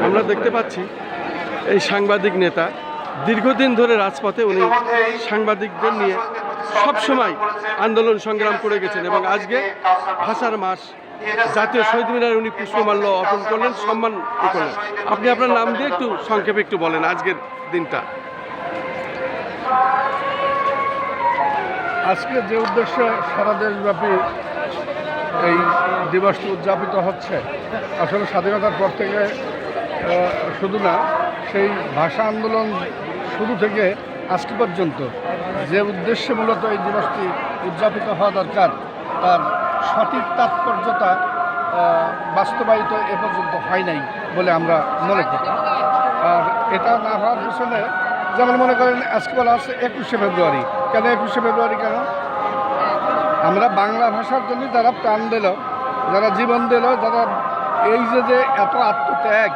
আমরা দেখতে পাচ্ছি এই সাংবাদিক নেতা দীর্ঘদিন ধরে রাজপথে উনি সাংবাদিকদের নিয়ে সবসময় আন্দোলন সংগ্রাম করে গেছেন এবং আজকে ভাষার মাস জাতীয় শহীদ মিনারে উনি পুষ্পমাল্য অর্পণ করলেন, সম্মান করলেন। আপনি আপনার নাম দিয়ে একটু সংক্ষেপে একটু বলেন আজকের দিনটা। আজকে যে উদ্দেশ্যে সারা দেশব্যাপী এই দিবসটি উদযাপিত হচ্ছে, আসলে স্বাধীনতার পর থেকে শুধু না, সেই ভাষা আন্দোলন শুরু থেকে আজকে পর্যন্ত যে উদ্দেশ্যে মূলত এই দিবসটি উদযাপিত হওয়া দরকার, তার সঠিক তাৎপর্যতা বাস্তবায়িত এ পর্যন্ত হয় নাই বলে আমরা মনে করি। আর এটা না হওয়ার পিছনে যেমন মনে করেন আজকে বলা হচ্ছে 21শে ফেব্রুয়ারি। কেন 21শে ফেব্রুয়ারি কেন? আমরা বাংলা ভাষার জন্য যারা প্রাণ দিল, যারা জীবন দিল, যারা এই যে এত আত্মত্যাগ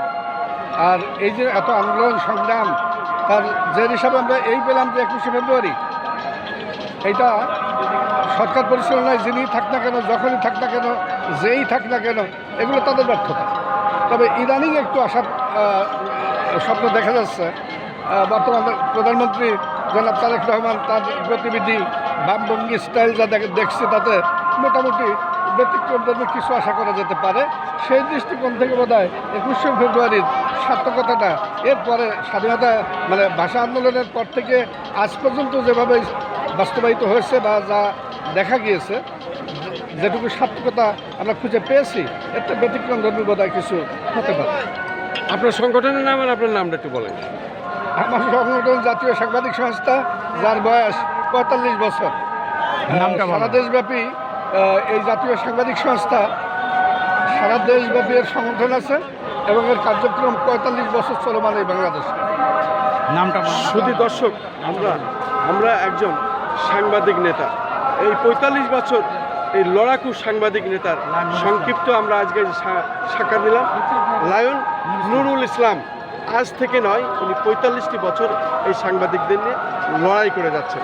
আর এই যে এত আন্দোলন সংগ্রাম, তার যে হিসাবে আমরা এই পেলাম যে 21শে ফেব্রুয়ারি, এইটা সরকার পরিচালনায় যিনি থাক না কেন, যখনই থাক না কেন, যেই থাক না কেন, এগুলো তাদের ব্যর্থতা। তবে ইদানিং একটু আশার স্বপ্ন দেখা যাচ্ছে। বর্তমান প্রধানমন্ত্রী জনাব তারেক রহমান তার গতিবিধি, ভাবভঙ্গি, স্টাইল যা দেখছে, তাতে মোটামুটি ব্যতিক্রমধর্মী কিছু আশা করা যেতে পারে। সেই দৃষ্টিকোণ থেকে বোধহয় 21শে ফেব্রুয়ারির সার্থকতাটা এরপরে স্বাধীনতা মানে ভাষা আন্দোলনের পর থেকে আজ পর্যন্ত যেভাবে বাস্তবায়িত হয়েছে বা যা দেখা গিয়েছে, যেটুকু সার্থকতা আমরা খুঁজে পেয়েছি, একটা ব্যতিক্রমধর্মী বোধহয় কিছু হতে পারে। আপনার সংগঠনের নাম আর আপনার নামটা একটু বলেন। আমার সংগঠন জাতীয় সাংবাদিক সংস্থা, যার বয়স 45 বছর। সারা দেশব্যাপী এই জাতীয় সাংবাদিক সংস্থা সারা দেশব্যাপী এর সংগঠন আছে এবং এর কার্যক্রম 45 বছর চলমান এই বাংলাদেশে। নামটা শুধু দর্শক, আমরা একজন সাংবাদিক নেতা, এই 45 বছর এই লড়াকু সাংবাদিক নেতার সংক্ষিপ্ত আমরা আজকে সাক্ষাৎ নিলাম। লায়ন নুরুল ইসলাম আজ থেকে নয়, উনি 45টি বছর এই সাংবাদিকদের নিয়ে লড়াই করে যাচ্ছেন।